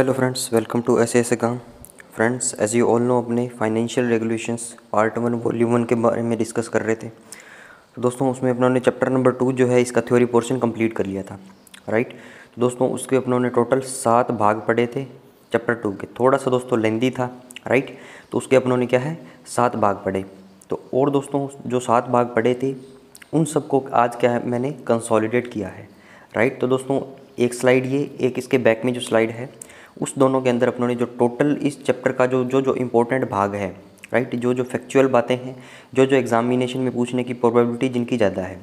Hello friends, welcome to ऐसे ऐसे काम। Friends, as you all know, अपने फाइनेंशियल रेगुलेशंस पार्ट 1 वॉल्यूम 1 के बारे में डिस्कस कर रहे थे। तो दोस्तों उसमें अपनों ने चैप्टर नंबर 2 जो है इसका थ्योरी पोर्शन कंप्लीट कर लिया था, राइट। तो दोस्तों उसके अपनों ने टोटल 7 भाग पढ़े थे चैप्टर 2 के। थोड़ा सा दोस्तों लेंदी था, राइट। तो उसके अपनों ने क्या है 7 भाग पढ़े। तो और दोस्तों जो 7 भाग पढ़े थे उन सबको आज क्या है मैंने कंसोलिडेट किया है, राइट। तो दोस्तों एक स्लाइड ये, एक इसके बैक में जो स्लाइड है उस दोनों के अंदर अपनों ने जो टोटल इस चैप्टर का जो जो जो इम्पोर्टेंट भाग है, राइट, जो जो फैक्चुअल बातें हैं, जो जो एग्जामिनेशन में पूछने की प्रोबेबिलिटी जिनकी ज़्यादा है,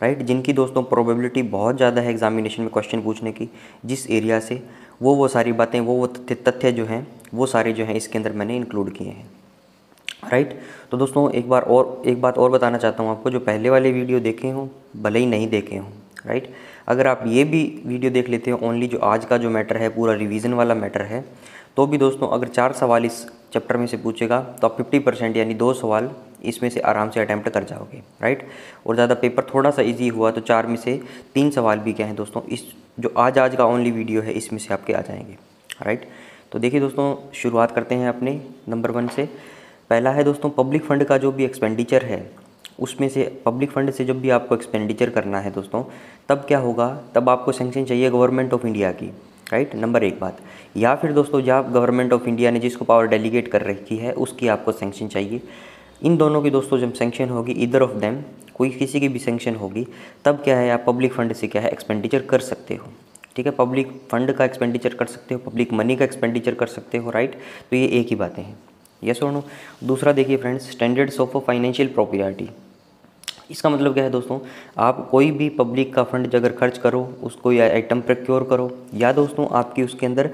राइट, जिनकी दोस्तों प्रोबेबिलिटी बहुत ज़्यादा है एग्जामिनेशन में क्वेश्चन पूछने की जिस एरिया से, वो सारी बातें, वो तथ्य जो हैं वो सारे जो हैं इसके अंदर मैंने इंक्लूड किए हैं, राइट। तो दोस्तों एक बात और बताना चाहता हूँ आपको, जो पहले वाले वीडियो देखे हों भले ही नहीं देखे हों, राइट, अगर आप ये भी वीडियो देख लेते हो ओनली जो आज का जो मैटर है पूरा रिवीजन वाला मैटर है, तो भी दोस्तों अगर 4 सवाल इस चैप्टर में से पूछेगा तो आप 50% यानी 2 सवाल इसमें से आराम से अटैम्प्ट कर जाओगे, राइट। और ज़्यादा पेपर थोड़ा सा इजी हुआ तो 4 में से 3 सवाल भी क्या हैं दोस्तों इस जो आज का ओनली वीडियो है इसमें से आपके आ जाएंगे, राइट। तो देखिए दोस्तों शुरुआत करते हैं अपने नंबर 1 से। पहला है दोस्तों पब्लिक फ़ंड का जो भी एक्सपेंडिचर है उसमें से, पब्लिक फ़ंड से जब भी आपको एक्सपेंडिचर करना है दोस्तों तब क्या होगा, तब आपको सैंक्शन चाहिए गवर्नमेंट ऑफ इंडिया की, राइट, नंबर 1 बात। या फिर दोस्तों जब गवर्नमेंट ऑफ इंडिया ने जिसको पावर डेलीगेट कर रखी है उसकी आपको सैंक्शन चाहिए। इन दोनों की दोस्तों जब सैंक्शन होगी, इधर ऑफ देम कोई किसी की भी सैंक्शन होगी, तब क्या है आप पब्लिक फ़ंड से क्या है एक्सपेंडिचर कर सकते हो, ठीक है। पब्लिक फ़ंड का एक्सपेंडिचर कर सकते हो, पब्लिक मनी का एक्सपेंडिचर कर सकते हो, राइट। तो ये एक ही बातें हैं, यस और नो। दूसरा देखिए friends, standards of financial property. इसका मतलब क्या है दोस्तों, आप कोई भी पब्लिक का फंड अगर खर्च करो, उसको या आइटम प्रोक्योर करो, या दोस्तों आपकी उसके अंदर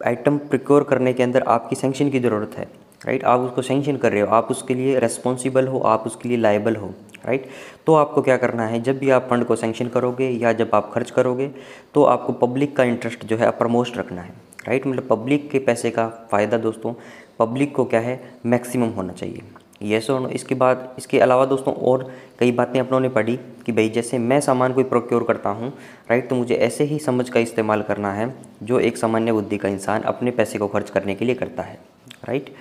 आइटम प्रोक्योर करने के अंदर आपकी सैंक्शन की ज़रूरत है, राइट, आप उसको सैंक्शन कर रहे हो, आप उसके लिए रेस्पॉन्सिबल हो, आप उसके लिए लायबल हो, राइट। तो आपको क्या करना है, जब भी आप फंड को सैंक्शन करोगे या जब आप खर्च करोगे तो आपको पब्लिक का इंटरेस्ट जो है अपरमोस्ट रखना है, राइट। मतलब पब्लिक के पैसे का फ़ायदा दोस्तों पब्लिक को क्या है मैक्सिमम होना चाहिए, यस और नो। इसके बाद इसके अलावा दोस्तों और कई बातें अपनों ने पढ़ी कि भाई जैसे मैं सामान कोई प्रोक्योर करता हूँ, राइट, तो मुझे ऐसे ही समझ का इस्तेमाल करना है जो एक सामान्य बुद्धि का इंसान अपने पैसे को खर्च करने के लिए करता है, राइट।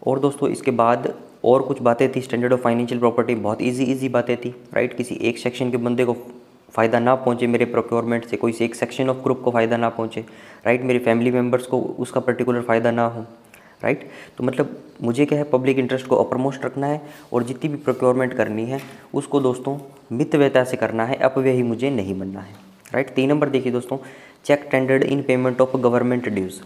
और दोस्तों इसके बाद और कुछ बातें थी स्टैंडर्ड ऑफ फाइनेंशियल प्रॉपर्टी, बहुत इजी बातें थी, राइट। किसी एक सेक्शन के बंदे को फ़ायदा ना पहुँचे मेरे प्रोक्योरमेंट से, कोई एक सेक्शन ऑफ ग्रुप को फ़ायदा ना पहुँचे, राइट, मेरे फैमिली मेम्बर्स को उसका पर्टिकुलर फ़ायदा ना हो, राइट। तो मतलब मुझे क्या है पब्लिक इंटरेस्ट को अपरमोस्ट रखना है और जितनी भी प्रोक्योरमेंट करनी है उसको दोस्तों मितव्ययता से करना है, अपव्ययी मुझे नहीं बनना है, राइट। 3 नंबर देखिए दोस्तों, cheque tendered in payment of government dues.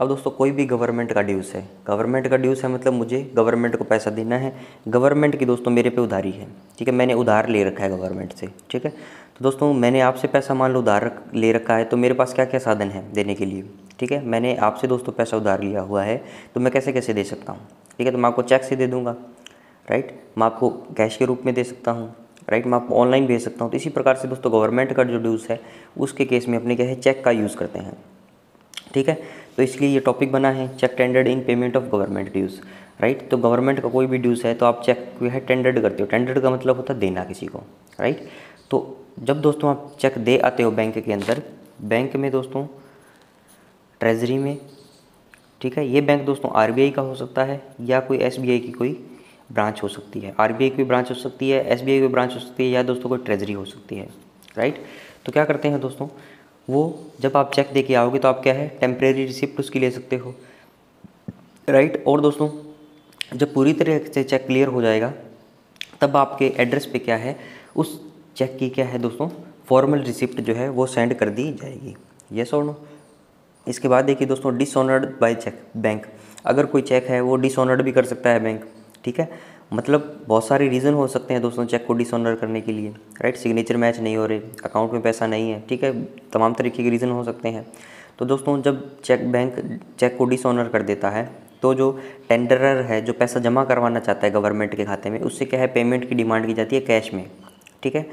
अब दोस्तों कोई भी गवर्नमेंट का ड्यूज़ है, गवर्नमेंट का ड्यूज़ है मतलब मुझे गवर्नमेंट को पैसा देना है, गवर्नमेंट की दोस्तों मेरे पे उधारी है, ठीक है, मैंने उधार ले रखा है गवर्नमेंट से, ठीक है। तो दोस्तों मैंने आपसे पैसा मान लो उधार ले रखा है, तो मेरे पास क्या क्या साधन है देने के लिए, ठीक है। मैंने आपसे दोस्तों पैसा उधार लिया हुआ है तो मैं कैसे कैसे दे सकता हूँ, ठीक है। तो मैं आपको चेक से दे दूँगा, राइट, मैं आपको कैश के रूप में दे सकता हूँ, राइट, मैं आपको ऑनलाइन भेज सकता हूँ। तो इसी प्रकार से दोस्तों गवर्नमेंट का जो ड्यूज़ है उसके केस में अपने क्या है चेक का यूज़ करते हैं, ठीक है। तो इसलिए ये टॉपिक बना है check tendered in payment of government dues, right. तो गवर्नमेंट का कोई भी ड्यूज़ है तो आप चेक जो है टेंडर्ड करते हो, टेंडर्ड का मतलब होता है देना किसी को, राइट। तो जब दोस्तों आप चेक दे आते हो बैंक के अंदर, बैंक में दोस्तों ट्रेजरी में, ठीक है, ये बैंक दोस्तों आरबीआई का हो सकता है या कोई एसबीआई की कोई ब्रांच हो सकती है, आरबीआई की ब्रांच हो सकती है, एसबीआई की ब्रांच हो सकती है, या दोस्तों कोई ट्रेजरी हो सकती है, राइट। तो क्या करते हैं दोस्तों, वो जब आप चेक दे के आओगे तो आप क्या है टेम्परेरी रिसिप्ट उसकी ले सकते हो, राइट। और दोस्तों जब पूरी तरह से चेक क्लियर हो जाएगा तब आपके एड्रेस पे क्या है उस चेक की क्या है दोस्तों फॉर्मल रिसिप्ट जो है वो सेंड कर दी जाएगी, यस और नो। इसके बाद देखिए दोस्तों डिसऑनर्ड बाय चेक बैंक, अगर कोई चेक है वो डिसऑनर्ड भी कर सकता है बैंक, ठीक है। मतलब बहुत सारे रीज़न हो सकते हैं दोस्तों चेक को डिसऑनर करने के लिए, राइट, सिग्नेचर मैच नहीं हो रहे, अकाउंट में पैसा नहीं है, ठीक है, तमाम तरीके के रीज़न हो सकते हैं। तो दोस्तों जब बैंक चेक को डिसऑनर कर देता है तो जो टेंडरर है जो पैसा जमा करवाना चाहता है गवर्नमेंट के खाते में उससे क्या है पेमेंट की डिमांड की जाती है कैश में, ठीक है।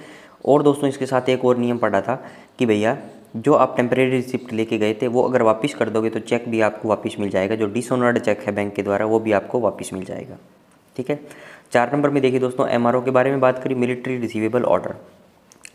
और दोस्तों इसके साथ एक और नियम पड़ा था कि भैया जो आप टेम्परेरी रिसिप्ट लेके गए थे वो अगर वापस कर दोगे तो चेक भी आपको वापस मिल जाएगा, जो डिसऑनर्ड चेक है बैंक के द्वारा वो भी आपको वापस मिल जाएगा, ठीक है। 4 नंबर में देखिए दोस्तों एमआरओ के बारे में बात करी, मिलिट्री रिसीवेबल ऑर्डर।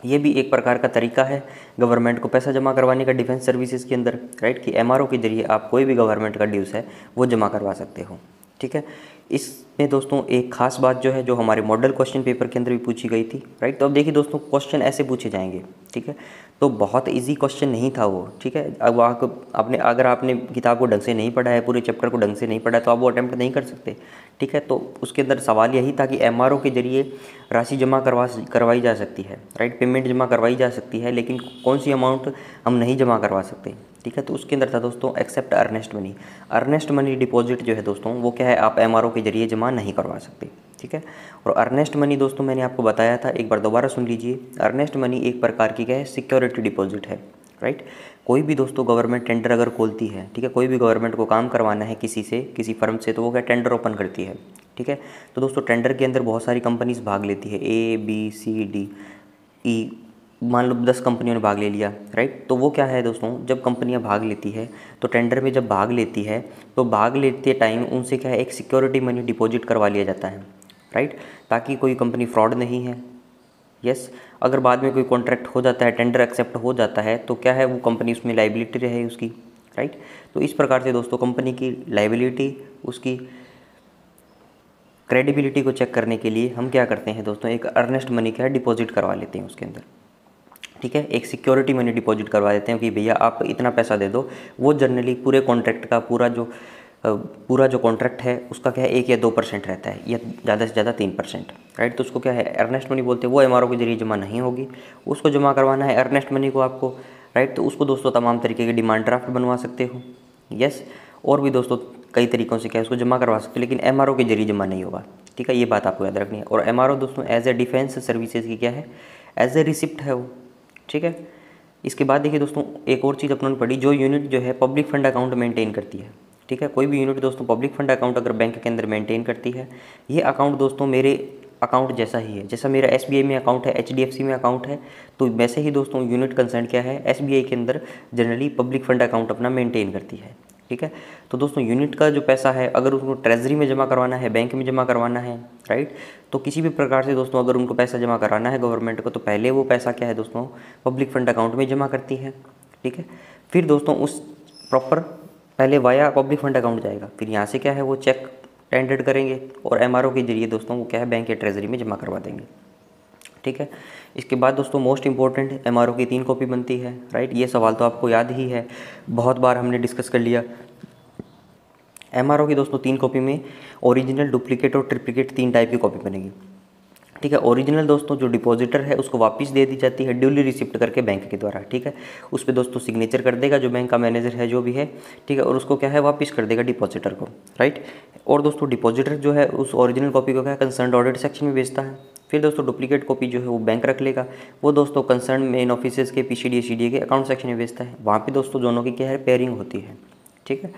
ये भी एक प्रकार का तरीका है गवर्नमेंट को पैसा जमा करवाने का डिफेंस सर्विसेज के अंदर, राइट, कि एमआरओ के जरिए आप कोई भी गवर्नमेंट का ड्यूज़ है वो जमा करवा सकते हो। ठीक है, इसमें दोस्तों एक खास बात जो है जो हमारे मॉडल क्वेश्चन पेपर के अंदर भी पूछी गई थी, राइट। तो अब देखिए दोस्तों क्वेश्चन ऐसे पूछे जाएंगे, ठीक है, तो बहुत इजी क्वेश्चन नहीं था वो, ठीक है। अब आपने अगर आपने किताब को ढंग से नहीं पढ़ा है, पूरे चैप्टर को ढंग से नहीं पढ़ा है, तो आप वो अटैम्प्ट नहीं कर सकते, ठीक है। तो उसके अंदर सवाल यही था कि एमआरओ के जरिए राशि जमा करवाई जा सकती है, राइट, पेमेंट जमा करवाई जा सकती है, लेकिन कौन सी अमाउंट हम नहीं जमा करवा सकते, ठीक है। तो उसके अंदर था दोस्तों except earnest money. Earnest money deposit जो है दोस्तों वो क्या है, आप एमआरओ के जरिए जमा नहीं करवा सकते, ठीक है। और अर्नेस्ट मनी दोस्तों मैंने आपको बताया था, एक बार दोबारा सुन लीजिए। अर्नेस्ट मनी एक प्रकार की क्या है, सिक्योरिटी डिपॉजिट है, राइट। कोई भी दोस्तों गवर्नमेंट टेंडर अगर खोलती है, ठीक है, कोई भी गवर्नमेंट को काम करवाना है किसी से, किसी फर्म से, तो वो क्या टेंडर ओपन करती है, ठीक है। तो दोस्तों टेंडर के अंदर बहुत सारी कंपनीज भाग लेती है, ABCDE, मान लो 10 कंपनियों ने भाग ले लिया, राइट। तो वो क्या है दोस्तों, जब कंपनियां भाग लेती है तो टेंडर में जब भाग लेती है तो भाग लेते टाइम उनसे क्या है, एक सिक्योरिटी मनी डिपॉजिट करवा लिया जाता है, राइट, ताकि कोई कंपनी फ्रॉड नहीं है। यस, अगर बाद में कोई कॉन्ट्रैक्ट हो जाता है, टेंडर एक्सेप्ट हो जाता है, तो क्या है, वो कंपनी उसमें लाइबिलिटी रहे उसकी, राइट। तो इस प्रकार से दोस्तों कंपनी की लाइबिलिटी, उसकी क्रेडिबिलिटी को चेक करने के लिए हम क्या करते हैं दोस्तों, एक अर्नेस्ट मनी क्या है डिपॉजिट करवा लेते हैं उसके अंदर, ठीक है। एक सिक्योरिटी मनी डिपॉजिट करवा देते हैं कि भैया आप इतना पैसा दे दो। वो जनरली पूरे कॉन्ट्रैक्ट का पूरा जो कॉन्ट्रैक्ट है उसका क्या है 1 या 2% रहता है, या ज़्यादा से ज़्यादा 3%, राइट। तो उसको क्या है अर्नेस्ट मनी बोलते हैं। वो एमआरओ के जरिए जमा नहीं होगी, उसको जमा करवाना है अर्नेस्ट मनी को आपको, राइट। तो उसको दोस्तों तमाम तरीके के डिमांड ड्राफ्ट बनवा सकते हो, यस, और भी दोस्तों कई तरीक़ों से क्या है उसको जमा करवा सकते हो, लेकिन एमआरओ के जरिए जमा नहीं होगा, ठीक है। ये बात आपको याद रखनी है। और एमआरओ दोस्तों एज ए डिफेंस सर्विसेज की क्या है, एज ए रिसिप्ट है वो, ठीक है। इसके बाद देखिए दोस्तों एक और चीज़ अपनों ने पढ़ी, जो यूनिट जो है पब्लिक फंड अकाउंट मेंटेन करती है, ठीक है। कोई भी यूनिट दोस्तों पब्लिक फंड अकाउंट अगर बैंक के अंदर मेंटेन करती है, ये अकाउंट दोस्तों मेरे अकाउंट जैसा ही है, जैसा मेरा SBI में अकाउंट है, HDFC में अकाउंट है, तो वैसे ही दोस्तों यूनिट कंसर्न क्या है, SBI के अंदर जनरली पब्लिक फंड अकाउंट अपना मेंटेन करती है, ठीक है। तो दोस्तों यूनिट का जो पैसा है अगर उसको ट्रेजरी में जमा करवाना है, बैंक में जमा करवाना है, राइट, तो किसी भी प्रकार से दोस्तों अगर उनको पैसा जमा कराना है गवर्नमेंट को, तो पहले वो पैसा क्या है दोस्तों पब्लिक फंड अकाउंट में जमा करती है, ठीक है। फिर दोस्तों उस प्रॉपर पहले वाया पब्लिक फंड अकाउंट जाएगा, फिर यहाँ से क्या है वो चेक टेंडर करेंगे और एमआरओ के जरिए दोस्तों वो क्या है बैंक या ट्रेजरी में जमा करवा देंगे, ठीक है। इसके बाद दोस्तों मोस्ट इंपॉर्टेंट एमआरओ की 3 कॉपी बनती है, राइट। ये सवाल तो आपको याद ही है, बहुत बार हमने डिस्कस कर लिया। एमआरओ की दोस्तों 3 कॉपी में ओरिजिनल, डुप्लीकेट और ट्रिप्लिकेट 3 टाइप की कॉपी बनेगी, ठीक है। ओरिजिनल दोस्तों जो डिपॉजिटर है उसको वापस दे दी जाती है ड्यूली रिसिप्ट करके बैंक के द्वारा, ठीक है। उस पर दोस्तों सिग्नेचर कर देगा जो बैंक का मैनेजर है जो भी है, ठीक है, और उसको क्या है वापस कर देगा डिपॉजिटर को, राइट। और दोस्तों डिपॉजिटर जो है उस ओरिजिनल कॉपी को क्या है कंसर्न ऑडिट सेक्शन में भेजता है। फिर दोस्तों डुप्लीकेट कॉपी जो है वो बैंक रख लेगा, वो दोस्तों कंसर्न मेन ऑफिसर्स के PCDA CDA के अकाउंट सेक्शन में भेजता है। वहाँ पे दोस्तों दोनों की क्या है पेयरिंग होती है, ठीक है।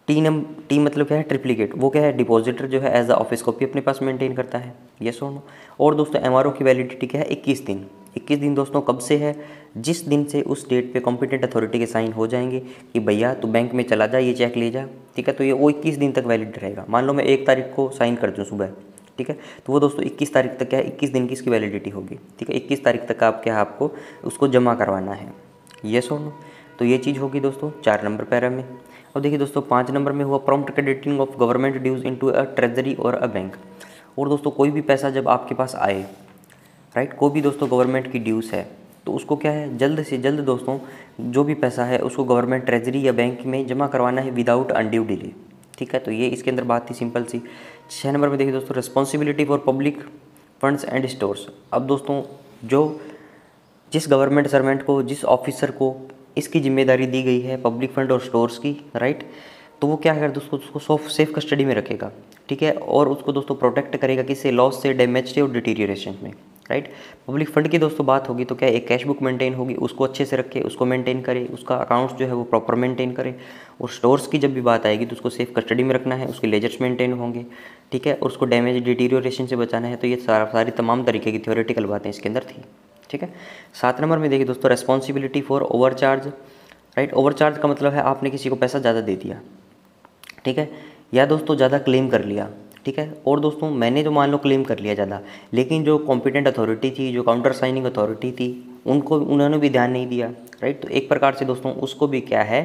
टी मतलब क्या है ट्रिप्लीकेट, वो क्या है डिपॉजिटर जो है एज अ ऑफिस कॉपी अपने पास मेंटेन करता है, ये सुनो। और दोस्तों एमआरओ की वैलिडिटी क्या है 21 दिन। 21 दिन दोस्तों कब से है, जिस दिन से उस डेट पे कॉम्पिटेंट अथॉरिटी के साइन हो जाएंगे कि भैया तू बैंक में चला जा ये चेक ले जा, ठीक है। तो ये वो 21 दिन तक वैलिड रहेगा। मान लो मैं 1 तारीख को साइन कर दूँ सुबह, ठीक है, तो वो दोस्तों 21 तारीख तक क्या है 21 दिन की इसकी वैलिडिटी होगी, ठीक है। 21 तारीख तक आप क्या है आपको उसको जमा करवाना है, ये सुनो। तो ये चीज़ होगी दोस्तों 4 नंबर पैरा में। अब देखिए दोस्तों 5 नंबर में हुआ prompt crediting of government dues into a treasury और अ बैंक। और दोस्तों कोई भी पैसा जब आपके पास आए, राइट, कोई भी दोस्तों गवर्नमेंट की ड्यूज़ है तो उसको क्या है जल्द से जल्द दोस्तों जो भी पैसा है उसको गवर्नमेंट ट्रेजरी या बैंक में जमा करवाना है विदाउट अनड्यू डिले, ठीक है। तो ये इसके अंदर बात थी सिंपल सी। 6 नंबर में देखिए दोस्तों responsibility for public funds and stores. अब दोस्तों जिस गवर्नमेंट सर्वेंट को, जिस ऑफिसर को इसकी जिम्मेदारी दी गई है पब्लिक फंड और स्टोर्स की, राइट, तो वो क्या है दोस्तों उसको सेफ कस्टडी में रखेगा, ठीक है, और उसको दोस्तों प्रोटेक्ट करेगा किससे, लॉस से, डैमेज से और डिटीरियरेशन में, राइट। पब्लिक फंड की दोस्तों बात होगी तो क्या एक कैश बुक मेंटेन होगी, उसको अच्छे से रखे, उसको मेंटेन करे, उसका अकाउंट्स जो है वो प्रॉपर मेंटेन करे। और स्टोर्स की जब भी बात आएगी तो उसको सेफ कस्टडी में रखना है, उसके लेजर्स मेंटेन होंगे, ठीक है, और उसको डैमेज डिटीरियरेशन से बचाना है। तो ये सारी तमाम तरीके की थ्योरेटिकल बातें इसके अंदर थी, ठीक है। 7 नंबर में देखिए दोस्तों responsibility for overcharge, right. Overcharge का मतलब है आपने किसी को पैसा ज़्यादा दे दिया, ठीक है, या दोस्तों ज़्यादा क्लेम कर लिया, ठीक है। और दोस्तों मैंने जो मान लो क्लेम कर लिया ज़्यादा, लेकिन जो कॉम्पिटेंट अथॉरिटी थी, जो काउंटर साइनिंग अथॉरिटी थी, उन्होंने भी ध्यान नहीं दिया, राइट। तो एक प्रकार से दोस्तों उसको भी क्या है,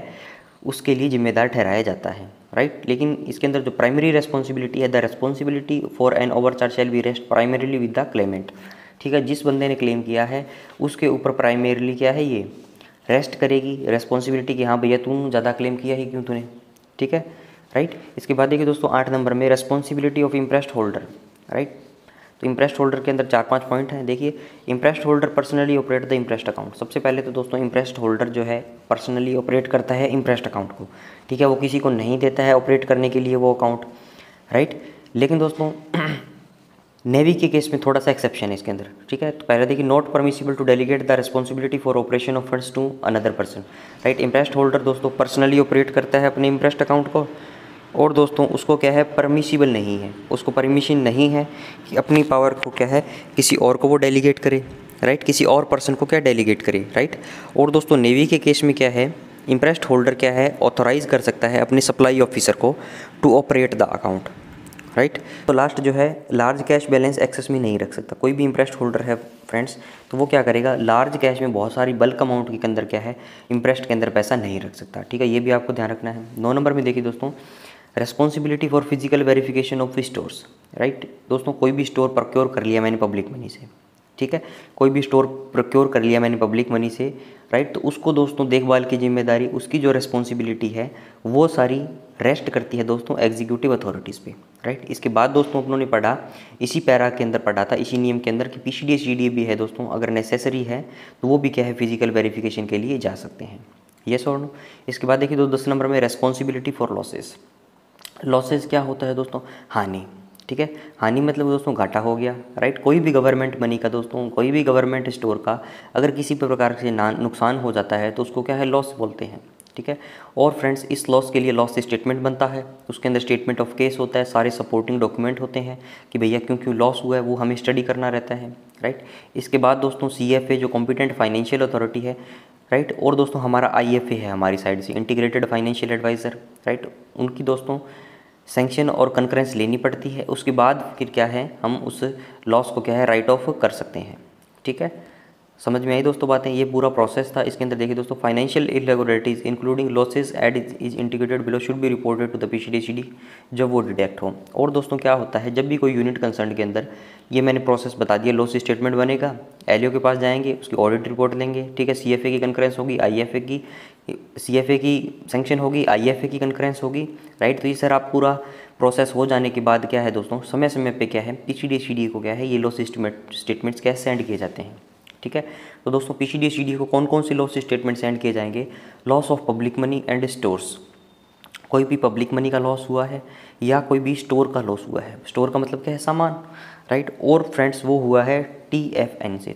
उसके लिए जिम्मेदार ठहराया जाता है, राइट। लेकिन इसके अंदर जो प्राइमरी रेस्पॉन्सिबिलिटी है, the responsibility for an overcharge shall be rest primarily with the claimant, ठीक है। जिस बंदे ने क्लेम किया है उसके ऊपर प्राइमरीली क्या है, ये रेस्ट करेगी रेस्पॉन्सिबिलिटी कि हाँ भैया तू ज़्यादा क्लेम किया ही क्यों तूने, ठीक है, राइट। इसके बाद देखिए दोस्तों 8 नंबर में responsibility of impressed holder, right. तो इम्प्रेस्ड होल्डर के अंदर 4-5 पॉइंट हैं। देखिए, impressed holder personally operate the impressed account. सबसे पहले तो दोस्तों इम्प्रेस्ड होल्डर जो है पर्सनली ऑपरेट करता है इम्प्रेस्ड अकाउंट को, ठीक है। वो किसी को नहीं देता है ऑपरेट करने के लिए वो अकाउंट, राइट। लेकिन दोस्तों नेवी के केस में थोड़ा सा एक्सेप्शन है इसके अंदर, ठीक है। तो पहले देखिए, not permissible to delegate the responsibility for operation of funds to another person, right. Imprest holder दोस्तों पर्सनली ऑपरेट करता है अपने इम्प्रेस्ड अकाउंट को, और दोस्तों उसको क्या है, परमिसिबल नहीं है, उसको परमिशन नहीं है कि अपनी पावर को क्या है किसी और को वो डेलीगेट करे, राइट। किसी और पर्सन को क्या डेलीगेट करे, राइट। और दोस्तों नेवी के केस में क्या है, इम्प्रेस्ड होल्डर क्या है, ऑथोराइज कर सकता है अपने सप्लाई ऑफिसर को to operate the account, right. तो लास्ट जो है, लार्ज कैश बैलेंस एक्सेस में नहीं रख सकता। कोई भी इम्प्रेस्ड होल्डर है फ्रेंड्स, तो वो क्या करेगा, लार्ज कैश में बहुत सारी बल्क अमाउंट के अंदर क्या है, इम्प्रेस्ड के अंदर पैसा नहीं रख सकता, ठीक है। ये भी आपको ध्यान रखना है। 9 नंबर में देखिए दोस्तों, responsibility for physical verification of stores, right. दोस्तों कोई भी स्टोर प्रोक्योर कर लिया मैंने पब्लिक मनी से, ठीक है, कोई भी स्टोर प्रोक्योर कर लिया मैंने पब्लिक मनी से, राइट। तो उसको दोस्तों देखभाल की जिम्मेदारी, उसकी जो रेस्पॉन्सिबिलिटी है वो सारी रेस्ट करती है दोस्तों एग्जीक्यूटिव अथॉरिटीज़ पे, राइट। इसके बाद दोस्तों अपनों ने पढ़ा, इसी पैरा के अंदर पढ़ा था, इसी नियम के अंदर कि पीसीडीए सीडीए भी है दोस्तों, अगर नेसेसरी है तो वो भी क्या है फिजिकल वेरिफिकेशन के लिए जा सकते हैं, यस और नो। इसके बाद देखिए 10 नंबर में रेस्पॉन्सिबिलिटी फॉर लॉसेस। लॉसेस क्या होता है दोस्तों, हानि, ठीक है। हानि मतलब दोस्तों घाटा हो गया, राइट। कोई भी गवर्नमेंट मनी का दोस्तों, कोई भी गवर्नमेंट स्टोर का अगर किसी प्रकार से नुकसान हो जाता है तो उसको क्या है, लॉस बोलते हैं, ठीक है। और फ्रेंड्स इस लॉस के लिए लॉस स्टेटमेंट बनता है, उसके अंदर स्टेटमेंट ऑफ केस होता है, सारे सपोर्टिंग डॉक्यूमेंट होते हैं कि भैया क्यों क्यों लॉस हुआ है वो हमें स्टडी करना रहता है, राइट। इसके बाद दोस्तों CFA जो कॉम्पिटेंट फाइनेंशियल अथॉरिटी है, राइट। और दोस्तों हमारा IFA है हमारी साइड से, इंटीग्रेटेड फाइनेंशियल एडवाइज़र, राइट। उनकी दोस्तों सैंक्शन और कंकरेंस लेनी पड़ती है। उसके बाद फिर क्या है, हम उस लॉस को क्या है राइट ऑफ कर सकते हैं, ठीक है। समझ में आई दोस्तों बातें, ये पूरा प्रोसेस था। इसके अंदर देखिए दोस्तों, financial irregularities including losses ad is integrated below should be reported to the PCDCD जब वो डिटेक्ट हो। और दोस्तों क्या होता है, जब भी कोई यूनिट कंसर्न के अंदर, ये मैंने प्रोसेस बता दिया, लॉस स्टेटमेंट बनेगा, LO के पास जाएंगे, उसकी ऑडिट रिपोर्ट लेंगे, ठीक है। CFA की कंकरेंस होगी, CFA की सैंक्शन होगी, IFA की कंकरेंस होगी, राइट। तो ये सर आप पूरा प्रोसेस हो जाने के बाद क्या है दोस्तों, समय समय पे क्या है PCDCD को क्या है ये लॉस स्टेटमेंट्स क्या सेंड किए जाते हैं, ठीक है। तो दोस्तों PCDCD को कौन कौन से लॉस स्टेटमेंट सेंड किए जाएंगे, loss of public money and stores, कोई भी पब्लिक मनी का लॉस हुआ है या कोई भी स्टोर का लॉस हुआ है, स्टोर का मतलब क्या है, सामान, राइट। और फ्रेंड्स वो हुआ है TFN से,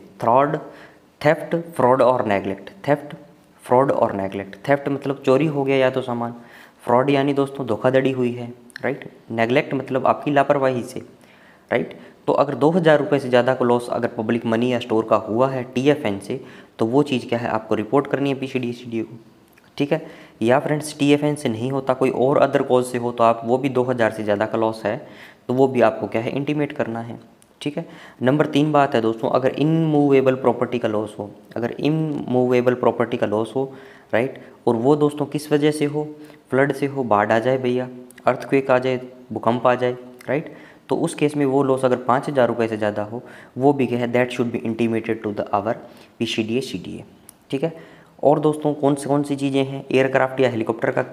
थेफ्ट फ्रॉड और नेगलेक्ट, थेफ्ट फ्रॉड और नेगलेक्ट। थेफ्ट मतलब चोरी हो गया या तो सामान, फ्रॉड यानी दोस्तों धोखाधड़ी हुई है, राइट। नेगलेक्ट मतलब आपकी लापरवाही से, राइट। तो अगर 2000 रुपये से ज़्यादा का लॉस अगर पब्लिक मनी या स्टोर का हुआ है TFN से, तो वो चीज़ क्या है आपको रिपोर्ट करनी है PCDCD को, ठीक है। या फ्रेंड्स TFN से नहीं होता, कोई और अदर कॉज से हो, तो आप वो भी 2000 से ज़्यादा का लॉस है तो वो भी आपको क्या है इंटीमेट करना है, ठीक है। नंबर 3 बात है दोस्तों, अगर इनमूवेबल प्रॉपर्टी का लॉस हो, अगर इनमूवेबल प्रॉपर्टी का लॉस हो, राइट। और वो दोस्तों किस वजह से हो, फ्लड से हो, बाढ़ आ जाए भैया, अर्थक्वेक आ जाए, भूकंप आ जाए, राइट। तो उस केस में वो लॉस अगर 5000 रुपये से ज़्यादा हो, वो भी क्या है that should be intimated to the our PCDCD, ठीक है। और दोस्तों कौन सी चीज़ें हैं, एयरक्राफ्ट या हेलीकॉप्टर का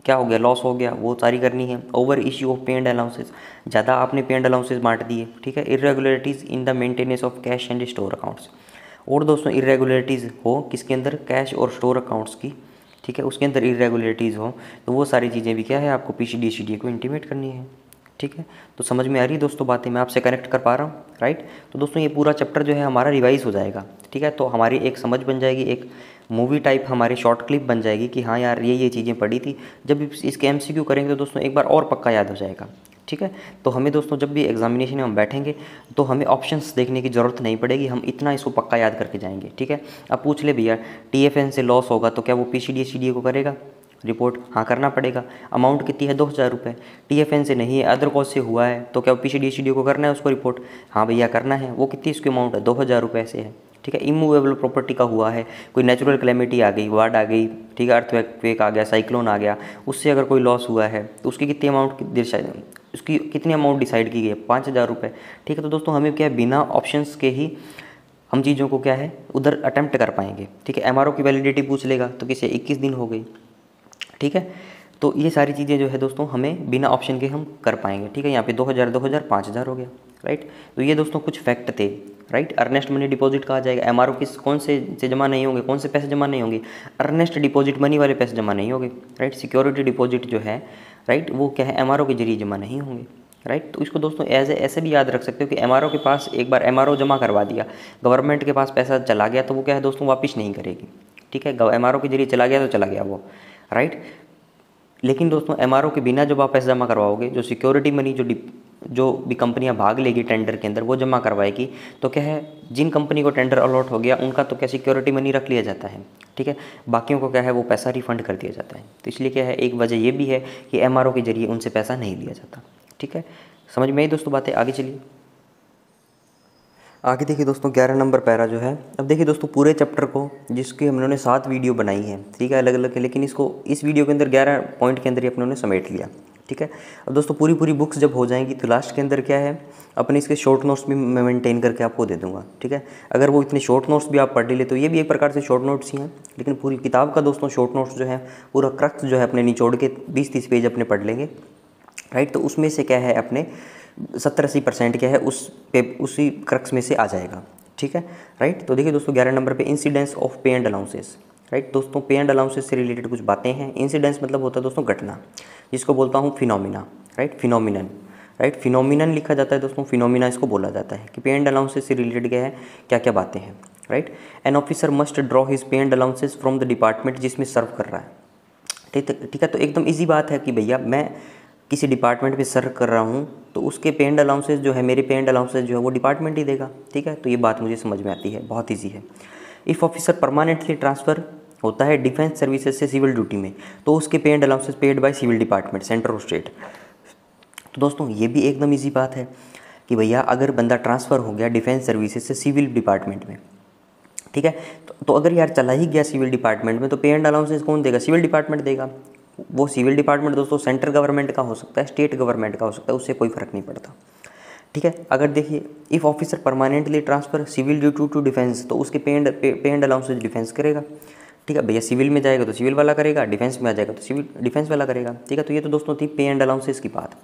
क्या हो गया, लॉस हो गया, वो सारी करनी है। ओवर इश्यू ऑफ पे एंड अलाउंसेस, ज़्यादा आपने पे एंड अलाउंसेस बांट दिए, ठीक है। Irregularities in the maintenance of cash and store accounts, और दोस्तों इरेगुलरिटीज़ हो किसके अंदर, कैश और स्टोर अकाउंट्स की, ठीक है, उसके अंदर इरेगुलरिटीज़ हो, तो वो सारी चीज़ें भी क्या है आपको PCDCD को इंटीमेट करनी है, ठीक है। तो समझ में आ रही दोस्तों बातें, मैं आपसे कनेक्ट कर पा रहा हूँ, राइट। तो दोस्तों ये पूरा चैप्टर जो है हमारा रिवाइज हो जाएगा, ठीक है। तो हमारी एक समझ बन जाएगी, एक मूवी टाइप हमारी शॉर्ट क्लिप बन जाएगी कि हाँ यार ये चीज़ें पढ़ी थी। जब इसके MCQ करेंगे तो दोस्तों एक बार और पक्का याद हो जाएगा, ठीक है। तो हमें दोस्तों जब भी एग्जामिनेशन में हम बैठेंगे तो हमें ऑप्शंस देखने की ज़रूरत नहीं पड़ेगी, हम इतना इसको पक्का याद करके जाएंगे, ठीक है। अब पूछ ले भैया TFN से लॉस होगा तो क्या वो PCDCD को करेगा, रिपोर्ट हाँ करना पड़ेगा। अमाउंट कितनी है 2000 रुपये, TFN से नहीं है, अदर कॉस्ट से हुआ है, तो क्या PCD SCD को करना है उसको रिपोर्ट, हाँ भैया करना है। वो कितनी इसकी अमाउंट है 2000 रुपये से है, ठीक है। इमूवेबल प्रॉपर्टी का हुआ है, कोई नेचुरल कैलेमिटी आ गई, बाढ़ आ गई, ठीक है, अर्थक्वेक आ गया, साइक्लोन आ गया, उससे अगर कोई लॉस हुआ है तो उसकी कितनी अमाउंट उसकी कितनी अमाउंट डिसाइड की गई है 5000 रुपये, ठीक है। तो दोस्तों हमें क्या है, बिना ऑप्शंस के ही हम चीज़ों को क्या है उधर अटैम्प्ट कर पाएंगे, ठीक है। MRO की वैलिडिटी पूछ लेगा तो किसी 21 दिन हो गई, ठीक है। तो ये सारी चीज़ें जो है दोस्तों हमें बिना ऑप्शन के हम कर पाएंगे, ठीक है। यहाँ पे 2000 2000 5000 हो गया, राइट। तो ये दोस्तों कुछ फैक्ट थे, राइट। अर्नेस्ट मनी डिपॉजिट कहा जाएगा, MRO किस कौन से जमा नहीं होंगे, कौन से पैसे जमा नहीं होंगे, अर्नेस्ट डिपॉजिट मनी वाले पैसे जमा नहीं होंगे, राइट। सिक्योरिटी डिपॉजिट जो है, राइट, वो क्या है MRO के जरिए जमा नहीं होंगे, राइट। तो इसको दोस्तों ऐसे भी याद रख सकते हो कि MRO के पास एक बार MRO जमा करवा दिया, गवर्नमेंट के पास पैसा चला गया तो वो क्या है दोस्तों वापस नहीं करेगी, ठीक है। MRO के जरिए चला गया तो चला गया वो, राइट। लेकिन दोस्तों MRO के बिना जब आप पैसा जमा करवाओगे, जो सिक्योरिटी मनी जो भी कंपनियां भाग लेगी टेंडर के अंदर वो जमा करवाएगी, तो क्या है जिन कंपनी को टेंडर अलॉट हो गया उनका तो क्या सिक्योरिटी मनी रख लिया जाता है, ठीक है। बाकियों को क्या है वो पैसा रिफंड कर दिया जाता है। तो इसलिए क्या है एक वजह ये भी है कि MRO के जरिए उनसे पैसा नहीं लिया जाता, ठीक है। समझ में आई दोस्तों बातें, आगे चलिए। आगे देखिए दोस्तों 11 नंबर पैरा जो है, अब देखिए दोस्तों पूरे चैप्टर को जिसकी हम लोगों ने 7 वीडियो बनाई है, ठीक है, अलग अलग है, लेकिन इसको इस वीडियो के अंदर 11 पॉइंट के अंदर ही अपनों ने समेट लिया, ठीक है। अब दोस्तों पूरी बुक्स जब हो जाएंगी तो लास्ट के अंदर क्या है अपने इसके शॉर्ट नोट्स भी मैं मेंटेन करके आपको दे दूंगा, ठीक है। अगर वो इतने शॉर्ट नोट्स भी आप पढ़ ले तो ये भी एक प्रकार से शॉर्ट नोट्स ही हैं, लेकिन पूरी किताब का दोस्तों शॉर्ट नोट्स जो है पूरा क्रक्स जो है अपने निचोड़ के 20-30 पेज अपने पढ़ लेंगे, राइट। तो उसमें से क्या है अपने 70-80% क्या है उसी क्रक्स में से आ जाएगा, ठीक है, राइट। तो देखिए दोस्तों 11 नंबर पे इंसिडेंस ऑफ पे एंड अलाउंसेस, राइट। दोस्तों पे एंड अलाउंसेस से रिलेटेड कुछ बातें हैं। इंसिडेंस मतलब होता है दोस्तों घटना, जिसको बोलता हूँ phenomena, right, phenomenon, right. Phenomenon लिखा जाता है दोस्तों, फिनोमिना इसको बोला जाता है कि पे एंड अलाउंसेस से रिलेटेड क्या है, क्या क्या बातें हैं, right. An officer must draw his pay and allowances from the department जिसमें सर्व कर रहा है, ठीक है। तो एकदम ईजी बात है कि भैया मैं किसी डिपार्टमेंट में सर्व कर रहा हूँ तो उसके पे एंड अलाउंसेस जो है, मेरे पे एंड अलाउंसेस जो है वो डिपार्टमेंट ही देगा, ठीक है। तो ये बात मुझे समझ में आती है, बहुत ईजी है। इफ़ ऑफिसर परमानेंटली ट्रांसफ़र होता है डिफेंस सर्विसेज से सिविल ड्यूटी में तो उसके pay and allowances paid by civil department, centre और स्टेट। तो दोस्तों ये भी एकदम ईजी बात है कि भैया अगर बंदा ट्रांसफ़र हो गया डिफेंस सर्विसेज से सिविल डिपार्टमेंट में, ठीक है, तो अगर यार चला ही गया सिविल डिपार्टमेंट में तो पे एंड अलाउंसेस कौन देगा, सिविल डिपार्टमेंट देगा। वो सिविल डिपार्टमेंट दोस्तों सेंट्रल गवर्नमेंट का हो सकता है, स्टेट गवर्नमेंट का हो सकता है, उससे कोई फ़र्क नहीं पड़ता, ठीक है। अगर देखिए if officer permanently transferred civil due to defence तो उसके पे एंड अलाउंसेस डिफेंस करेगा, ठीक है। भैया सिविल में जाएगा तो सिविल वाला करेगा, डिफेंस में आ जाएगा तो सिविल डिफेंस वाला करेगा, ठीक है। तो ये तो दोस्तों थी पे एंड अलाउंसेस की बात,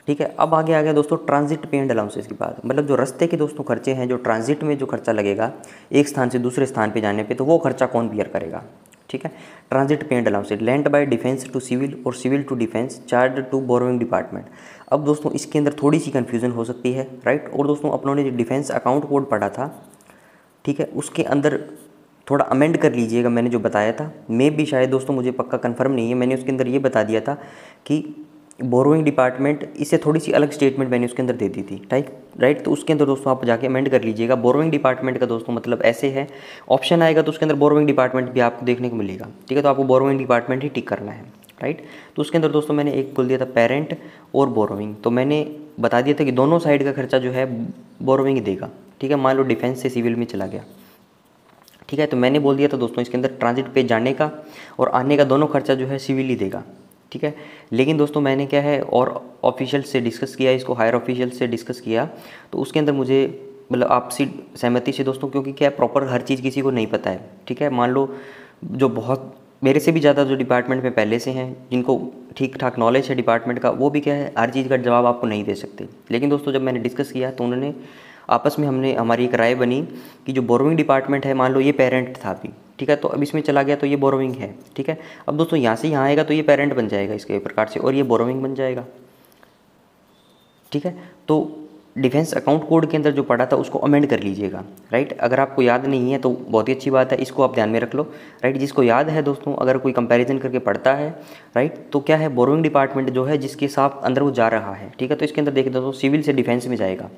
ठीक है। अब आगे आ गया दोस्तों ट्रांजिट पे एंड अलाउंसेस की बात, मतलब जो रास्ते के दोस्तों खर्चे हैं, जो ट्रांजिट में जो खर्चा लगेगा एक स्थान से दूसरे स्थान पे जाने पे, तो वो खर्चा कौन बियर करेगा, ठीक है। Transit pay and allowances lent by defence to civil और civil to defence charge to borrowing department. अब दोस्तों इसके अंदर थोड़ी सी कन्फ्यूजन हो सकती है, राइट। और दोस्तों अपनों ने जो डिफेंस अकाउंट कोड पढ़ा था, ठीक है, उसके अंदर थोड़ा अमेंड कर लीजिएगा, मैंने जो बताया था मैं भी शायद दोस्तों मुझे पक्का कंफर्म नहीं है, मैंने उसके अंदर ये बता दिया था कि बोरोइंग डिपार्टमेंट, इससे थोड़ी सी अलग स्टेटमेंट मैंने उसके अंदर दे दी थी, राइट। तो उसके अंदर दोस्तों आप जाके अमेंड कर लीजिएगा। बोरोइंग डिपार्टमेंट का दोस्तों मतलब ऐसे है, ऑप्शन आएगा तो उसके अंदर बोरोइंग डिपार्टमेंट भी आपको देखने को मिलेगा, ठीक है। तो आपको बोरोइंग डिपार्टमेंट ही टिक करना है, राइट। तो उसके अंदर दोस्तों मैंने एक बोल दिया था पेरेंट और बोरोइंग, तो मैंने बता दिया था कि दोनों साइड का खर्चा जो है बोरोइंग ही देगा, ठीक है। मान लो डिफेंस से सिविल में चला गया, ठीक है, तो मैंने बोल दिया था दोस्तों इसके अंदर ट्रांजिट पे जाने का और आने का दोनों खर्चा जो है सिविल ही देगा, ठीक है। लेकिन दोस्तों मैंने क्या है और ऑफिशियल से डिस्कस किया, इसको हायर ऑफिशियल से डिस्कस किया, तो उसके अंदर मुझे मतलब आपसी सहमति से दोस्तों, क्योंकि क्या प्रॉपर हर चीज़ किसी को नहीं पता है, ठीक है। मान लो जो बहुत मेरे से भी ज़्यादा जो डिपार्टमेंट में पहले से हैं, जिनको ठीक ठाक नॉलेज है डिपार्टमेंट का, वो भी क्या है हर चीज़ का जवाब आपको नहीं दे सकते। लेकिन दोस्तों जब मैंने डिस्कस किया तो उन्होंने आपस में हमारी एक राय बनी कि जो बोरोइंग डिपार्टमेंट है, मान लो ये पेरेंट था अभी, ठीक है, तो अब इसमें चला गया तो ये बोरोइंग है, ठीक है। अब दोस्तों यहाँ से यहाँ आएगा तो ये पेरेंट बन जाएगा इसके प्रकार से और ये बोरोइंग बन जाएगा, ठीक है। तो डिफेंस अकाउंट कोड के अंदर जो पढ़ा था उसको अमेंड कर लीजिएगा, राइट। अगर आपको याद नहीं है तो बहुत ही अच्छी बात है, इसको आप ध्यान में रख लो, राइट। जिसको याद है दोस्तों, अगर कोई कंपैरिजन करके पढ़ता है, राइट, तो क्या है बोरोइंग डिपार्टमेंट जो है जिसके साथ अंदर वो जा रहा है, ठीक है। तो इसके अंदर देखिए दोस्तों सिविल से डिफेंस में जाएगा,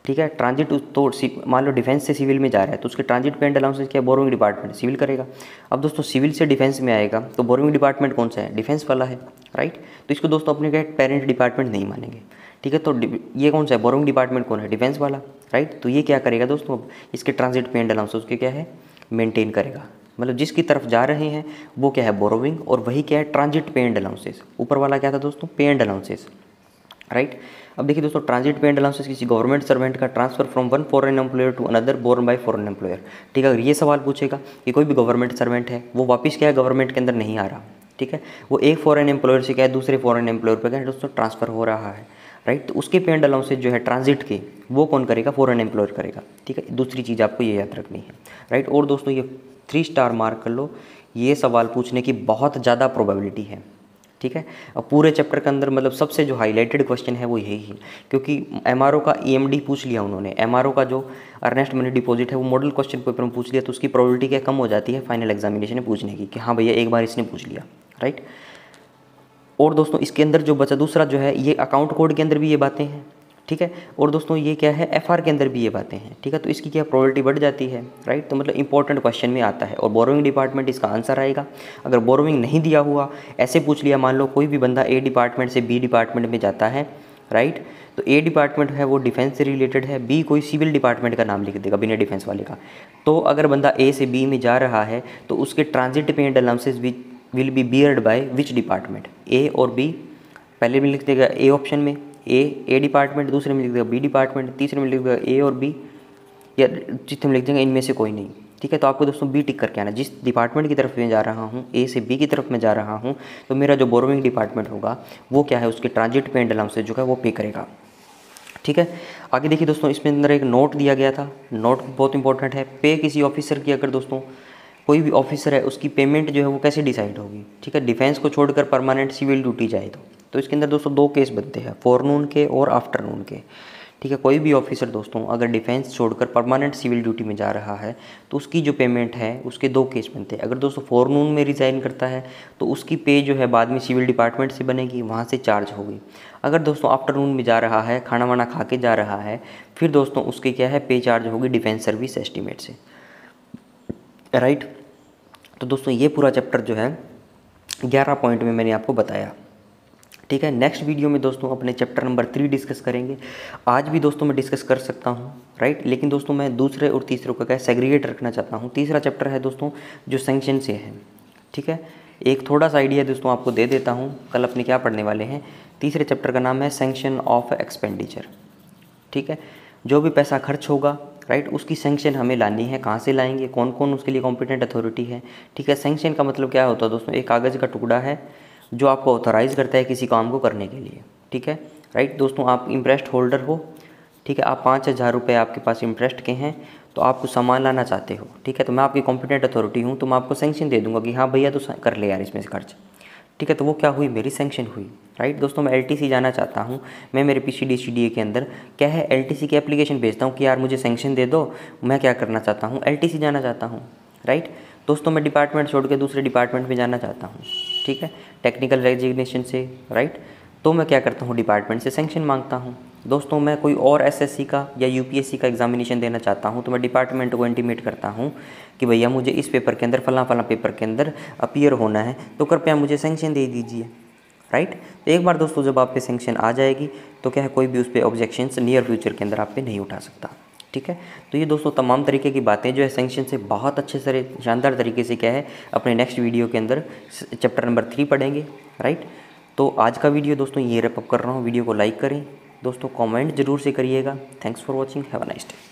ठीक है। ट्रांजिट तो मान लो डिफेंस से सिविल में जा रहा है तो उसके ट्रांजिट पे एंड अलाउंसेस क्या, बोरोइंग डिपार्टमेंट सिविल करेगा। अब दोस्तों सिविल से डिफेंस में आएगा तो बोरोइंग डिपार्टमेंट कौन सा है, डिफेंस वाला है, राइट। तो इसको दोस्तों अपने क्या पेरेंट डिपार्टमेंट नहीं मानेंगे, ठीक है। तो ये कौन सा है, बोरोइंग डिपार्टमेंट कौन है, डिफेंस वाला, राइट। तो ये क्या करेगा दोस्तों, इसके ट्रांजिट पे एंड अलाउंसेस उसके क्या है, मेंटेन करेगा। मतलब जिसकी तरफ जा रहे हैं वो क्या है, बोरोइंग, और वही क्या है, ट्रांजिट पे एंड अलाउंसेस। ऊपर वाला क्या था दोस्तों, पे एंड अलाउंसेस, राइट। अब देखिए दोस्तों, ट्रांजिट पे एंड अलाउंसेस किसी गवर्नमेंट सर्वेंट का transfer from one foreign employer to another borne by foreign employer, ठीक है। अगर ये सवाल पूछेगा कि कोई भी गवर्नमेंट सर्वेंट है वो वापस क्या है, गवर्नमेंट के अंदर नहीं आ रहा, ठीक है, वो एक फॉरेन एम्प्लॉयर से क्या है, दूसरे फॉरेन एम्प्लॉयर पर क्या है दोस्तों, ट्रांसफर हो रहा है, राइट। तो उसके पे एंड अलाउंसेस जो है ट्रांजिट के, वो कौन करेगा, फॉरेन एम्प्लॉयर करेगा, ठीक है। दूसरी चीज़ आपको ये याद रखनी है, राइट। और दोस्तों ये 3 स्टार मार्क कर लो, ये सवाल पूछने की बहुत ज़्यादा प्रोबेबिलिटी है, ठीक है। अब पूरे चैप्टर के अंदर मतलब सबसे जो हाईलाइटेड क्वेश्चन है वो यही है, क्योंकि एमआरओ का ईएमडी पूछ लिया उन्होंने, एमआरओ का जो अर्नेस्ट मनी डिपॉजिट है वो मॉडल क्वेश्चन पेपर में पूछ लिया, तो उसकी प्रोबेबिलिटी क्या कम हो जाती है फाइनल एग्जामिनेशन में पूछने की, कि हाँ भैया एक बार इसने पूछ लिया, राइट। और दोस्तों इसके अंदर जो बचा दूसरा जो है, ये अकाउंट कोड के अंदर भी ये बातें हैं, ठीक है। और दोस्तों ये क्या है, एफआर के अंदर भी ये बातें हैं, ठीक है। तो इसकी क्या प्रोबेबिलिटी बढ़ जाती है, राइट। तो मतलब इंपॉर्टेंट क्वेश्चन में आता है। और बोरोइंग डिपार्टमेंट इसका आंसर आएगा। अगर बोरोइंग नहीं दिया हुआ, ऐसे पूछ लिया, मान लो कोई भी बंदा ए डिपार्टमेंट से बी डिपार्टमेंट में जाता है, राइट, तो ए डिपार्टमेंट है वो डिफेंस से रिलेटेड है, बी कोई सिविल डिपार्टमेंट का नाम लिख देगा बिना डिफेंस वाले का। तो अगर बंदा ए से बी में जा रहा है तो उसके transit pay and allowances will be beared by which department, A और बी। पहले में लिख देगा ए ऑप्शन में ए डिपार्टमेंट, दूसरे में लिख देगा बी डिपार्टमेंट, तीसरे में लिख देगा ए और बी, या जितने में लिख देंगे इनमें से कोई नहीं, ठीक है। तो आपको दोस्तों बी टिक करके आना, जिस डिपार्टमेंट की तरफ मैं जा रहा हूँ, ए से बी की तरफ मैं जा रहा हूँ, तो मेरा जो बोरोइंग डिपार्टमेंट होगा वो क्या है, उसके ट्रांजिट पे एंड अलाउंसेस जो है वो पे करेगा, ठीक है। आगे देखिए दोस्तों, इसमें अंदर एक नोट दिया गया था, नोट बहुत इंपॉर्टेंट है। पे किसी ऑफिसर की, अगर दोस्तों कोई भी ऑफिसर है उसकी पेमेंट जो है वो कैसे डिसाइड होगी, ठीक है, डिफेंस को छोड़कर परमानेंट सिविल ड्यूटी जाए तो इसके अंदर दोस्तों 2 केस बनते हैं, फॉरनून के और आफ्टरनून के, ठीक है। कोई भी ऑफिसर दोस्तों अगर डिफेंस छोड़कर परमानेंट सिविल ड्यूटी में जा रहा है तो उसकी जो पेमेंट है उसके 2 केस बनते हैं। अगर दोस्तों फॉरनून में रिज़ाइन करता है तो उसकी पे जो है बाद में सिविल डिपार्टमेंट से बनेगी, वहाँ से चार्ज होगी। अगर दोस्तों आफ्टरनून में जा रहा है, खाना वाना खा के जा रहा है, फिर दोस्तों उसकी क्या है, पे चार्ज होगी डिफेंस सर्विस एस्टीमेट से, राइट। तो दोस्तों ये पूरा चैप्टर जो है 11 पॉइंट में मैंने आपको बताया, ठीक है। नेक्स्ट वीडियो में दोस्तों अपने चैप्टर नंबर 3 डिस्कस करेंगे। आज भी दोस्तों मैं डिस्कस कर सकता हूँ, राइट, लेकिन दोस्तों मैं दूसरे और तीसरे को क्या सेग्रीगेट रखना चाहता हूँ। तीसरा चैप्टर है दोस्तों जो सैंक्शन से है, ठीक है। एक थोड़ा सा आइडिया दोस्तों आपको दे देता हूँ, कल अपने क्या पढ़ने वाले हैं। तीसरे चैप्टर का नाम है सैंक्शन ऑफ एक्सपेंडिचर, ठीक है। जो भी पैसा खर्च होगा, राइट, उसकी सैंक्शन हमें लानी है, कहाँ से लाएंगे, कौन कौन उसके लिए कॉम्पिटेंट अथॉरिटी है, ठीक है। सैंक्शन का मतलब क्या होता है दोस्तों, एक कागज़ का टुकड़ा है जो आपको ऑथोराइज़ करता है किसी काम को करने के लिए, ठीक है, राइट। दोस्तों आप इंटरेस्ट होल्डर हो, ठीक है, आप 5,000 रुपये आपके पास इंटरेस्ट के हैं, तो आपको सामान लाना चाहते हो, ठीक है, तो मैं आपकी कॉम्पिटेंट अथॉरिटी हूँ, तो मैं आपको सैंक्शन दे दूँगा कि हाँ भैया तो कर ले यार इसमें से खर्च, ठीक है। तो वो क्या हुई, मेरी सैंक्शन हुई, राइट। दोस्तों मैं एलटीसी जाना चाहता हूँ, मैं मेरे पीसीडीसीडीए के अंदर क्या है, एलटीसी की एप्लीकेशन भेजता हूँ कि यार मुझे सैंक्शन दे दो, मैं क्या करना चाहता हूँ, एलटीसी जाना चाहता हूँ, राइट। दोस्तों मैं डिपार्टमेंट छोड़ के दूसरे डिपार्टमेंट में जाना चाहता हूँ, ठीक है, टेक्निकल रेजिग्नेशन से, राइट। तो मैं क्या करता हूँ, डिपार्टमेंट से सैंक्शन मांगता हूँ। दोस्तों मैं कोई और एसएससी का या यूपीएससी का एग्जामिनेशन देना चाहता हूँ, तो मैं डिपार्टमेंट को इंटीमेट करता हूँ कि भैया मुझे इस पेपर के अंदर फलां पेपर के अंदर अपीयर होना है, तो कृपया मुझे सैंक्शन दे दीजिए, राइट। तो एक बार दोस्तों जब आप पे सैंक्शन आ जाएगी तो क्या है, कोई भी उस पर ऑब्जेक्शंस नियर फ्यूचर के अंदर आप पे नहीं उठा सकता, ठीक है। तो ये दोस्तों तमाम तरीके की बातें जो है सैंक्शन से बहुत अच्छे से शानदार तरीके से क्या है अपने नेक्स्ट वीडियो के अंदर चैप्टर नंबर 3 पढ़ेंगे, राइट। तो आज का वीडियो दोस्तों ये रैप अप कर रहा हूँ। वीडियो को लाइक करें दोस्तों, कमेंट जरूर से करिएगा। Thanks for watching, have a nice day.